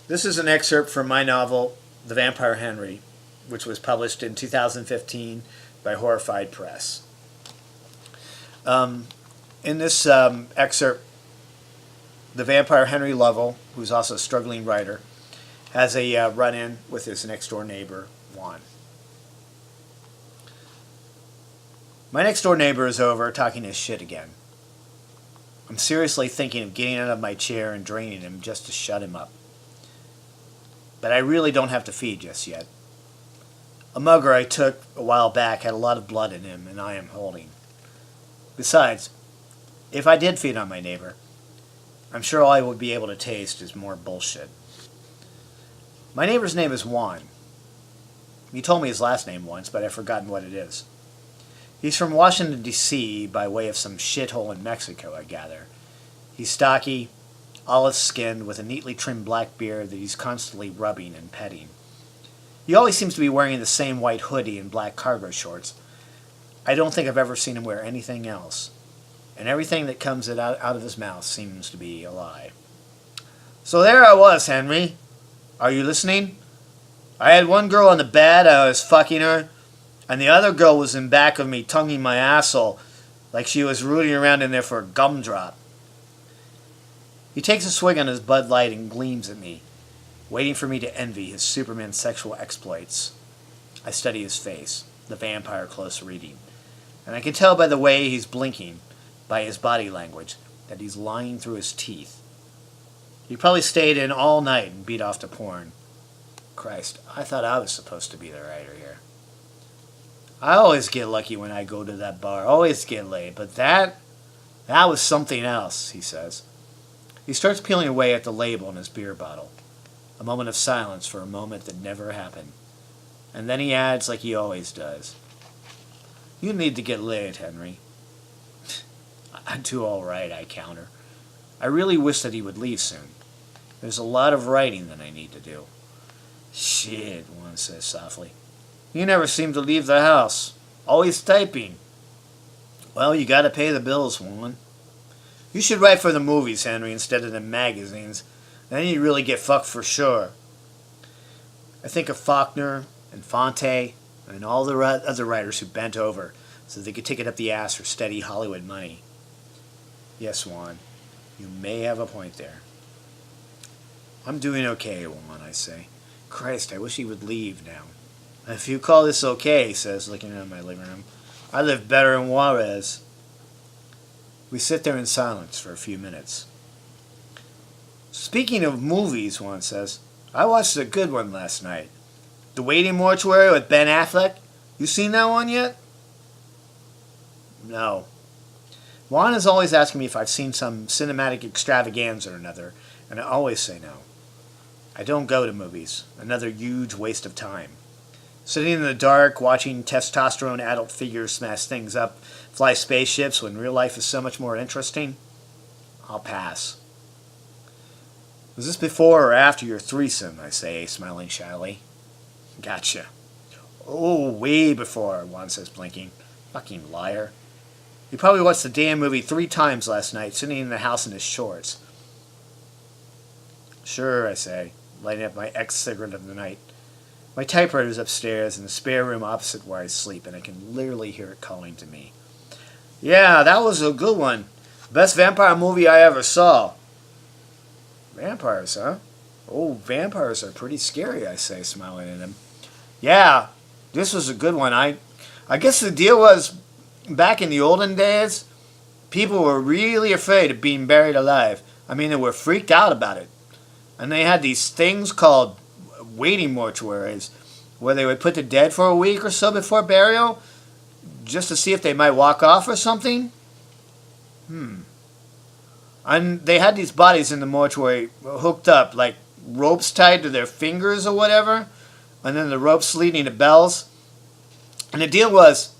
This is an excerpt from my novel, The Vampire Henry, which was published in 2015 by Horrified Press. In this excerpt, the vampire Henry Lovell, who's also a struggling writer, has a run-in with his next-door neighbor, Juan. My next-door neighbor is over talking his shit again. I'm seriously thinking of getting out of my chair and draining him just to shut him up. But I really don't have to feed just yet. A mugger I took a while back had a lot of blood in him, and I am holding. Besides, if I did feed on my neighbor, I'm sure all I would be able to taste is more bullshit. My neighbor's name is Juan. He told me his last name once, but I've forgotten what it is. He's from Washington, D.C., by way of some shithole in Mexico, I gather. He's stocky, olive-skinned, with a neatly trimmed black beard that he's constantly rubbing and petting. He always seems to be wearing the same white hoodie and black cargo shorts. I don't think I've ever seen him wear anything else. And everything that comes out of his mouth seems to be a lie. So there I was, Henry. Are you listening? I had one girl on the bed, I was fucking her, and the other girl was in back of me tonguing my asshole like she was rooting around in there for a gumdrop. He takes a swig on his Bud Light and gleams at me, waiting for me to envy his Superman sexual exploits. I study his face, the vampire close reading, and I can tell by the way he's blinking, by his body language, that he's lying through his teeth. He probably stayed in all night and beat off to porn. Christ, I thought I was supposed to be the writer here. I always get lucky when I go to that bar, always get laid, but that was something else, he says. He starts peeling away at the label on his beer bottle. A moment of silence for a moment that never happened. And then he adds, like he always does, "You need to get laid, Henry." I do all right, I counter. I really wish that he would leave soon. There's a lot of writing that I need to do. Shit, one says softly. You never seem to leave the house. Always typing. Well, you gotta pay the bills, Juan. You should write for the movies, Henry, instead of the magazines. Then you really get fucked for sure. I think of Faulkner and Fonte and all the other writers who bent over so they could take it up the ass for steady Hollywood money. Yes, Juan, you may have a point there. I'm doing okay, Juan, I say. Christ, I wish he would leave now. If you call this okay, he says, looking at my living room, I live better in Juarez. We sit there in silence for a few minutes. Speaking of movies, Juan says, I watched a good one last night. The Waiting Mortuary with Ben Affleck. You seen that one yet? No. Juan is always asking me if I've seen some cinematic extravaganza or another, and I always say no. I don't go to movies. Another huge waste of time. Sitting in the dark, watching testosterone adult figures smash things up, fly spaceships when real life is so much more interesting? I'll pass. Was this before or after your threesome, I say, smiling shyly. Gotcha. Oh, way before, Juan says, blinking. Fucking liar. He probably watched the damn movie 3 times last night, sitting in the house in his shorts. Sure, I say, lighting up my ex-cigarette of the night. My typewriter's upstairs in the spare room opposite where I sleep, and I can literally hear it calling to me. Yeah, that was a good one. Best vampire movie I ever saw. Vampires, huh? Oh, vampires are pretty scary, I say, smiling at him. Yeah, this was a good one. I guess the deal was, back in the olden days, people were really afraid of being buried alive. I mean, they were freaked out about it. And they had these things called waiting mortuaries, where they would put the dead for a week or so before burial, just to see if they might walk off or something. And they had these bodies in the mortuary hooked up, like ropes tied to their fingers or whatever, and then the ropes leading to bells. And the deal was,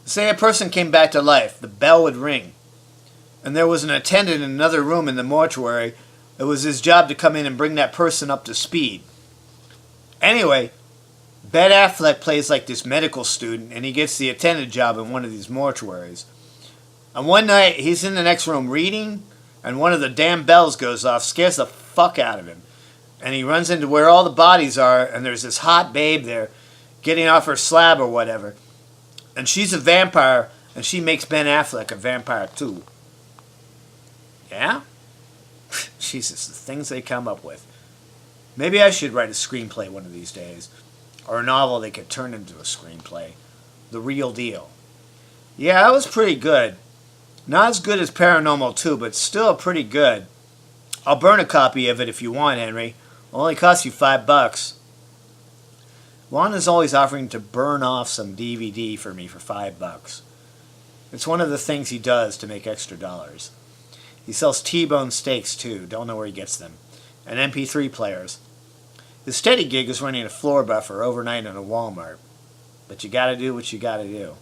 say a person came back to life, the bell would ring, and there was an attendant in another room in the mortuary. It was his job to come in and bring that person up to speed. Anyway, Ben Affleck plays like this medical student, and he gets the attendant job in one of these mortuaries. And one night, he's in the next room reading, and one of the damn bells goes off, scares the fuck out of him. And he runs into where all the bodies are, and there's this hot babe there getting off her slab or whatever. And she's a vampire, and she makes Ben Affleck a vampire too. Yeah? Jesus, the things they come up with. Maybe I should write a screenplay one of these days. Or a novel they could turn into a screenplay. The real deal. Yeah, that was pretty good. Not as good as Paranormal 2, but still pretty good. I'll burn a copy of it if you want, Henry. Only costs you $5. Juan is always offering to burn off some DVD for me for $5. It's one of the things he does to make extra dollars. He sells T-bone steaks too, don't know where he gets them, and MP3 players. His steady gig is running a floor buffer overnight in a Walmart. But you gotta do what you gotta do.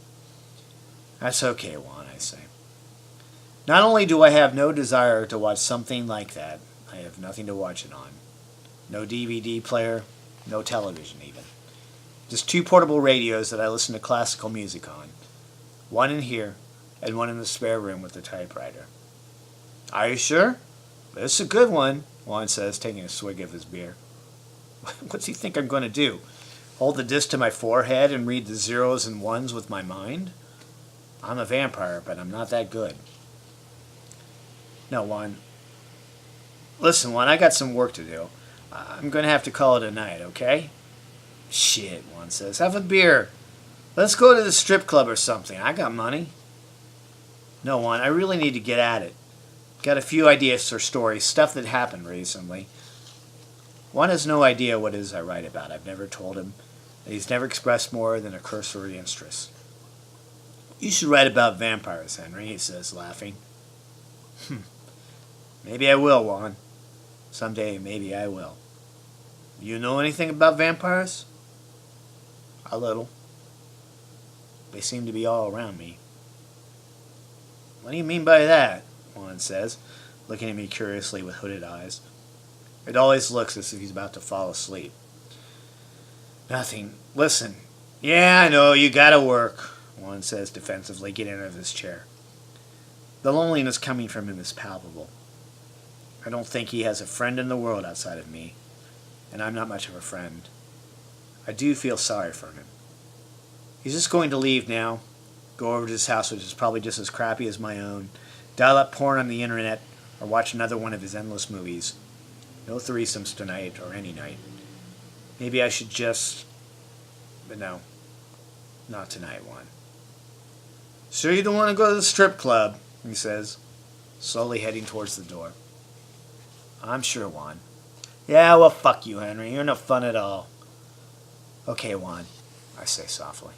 That's okay, Juan, I say. Not only do I have no desire to watch something like that, I have nothing to watch it on. No DVD player, no television even. Just 2 portable radios that I listen to classical music on. One in here, and one in the spare room with the typewriter. Are you sure? It's a good one, Juan says, taking a swig of his beer. What's he think I'm going to do? Hold the disc to my forehead and read the zeros and ones with my mind? I'm a vampire, but I'm not that good. No, Juan. Listen, Juan, I got some work to do. I'm going to have to call it a night, okay? Shit, Juan says. Have a beer. Let's go to the strip club or something. I got money. No, Juan, I really need to get at it. Got a few ideas for stories, stuff that happened recently. Juan has no idea what it is I write about. I've never told him, and he's never expressed more than a cursory interest. You should write about vampires, Henry, he says, laughing. Maybe I will, Juan. Someday, maybe I will. You know anything about vampires? A little. They seem to be all around me. What do you mean by that? Juan says, looking at me curiously with hooded eyes. It always looks as if he's about to fall asleep. Nothing. Listen. Yeah, I know, you gotta work, Juan says defensively, getting out of his chair. The loneliness coming from him is palpable. I don't think he has a friend in the world outside of me, and I'm not much of a friend. I do feel sorry for him. He's just going to leave now, go over to his house, which is probably just as crappy as my own, dial up porn on the internet, or watch another one of his endless movies. No threesomes tonight, or any night. Maybe I should just... But no. Not tonight, Juan. Sure you don't want to go to the strip club, he says, slowly heading towards the door. I'm sure, Juan. Yeah, well, fuck you, Henry. You're no fun at all. Okay, Juan, I say softly.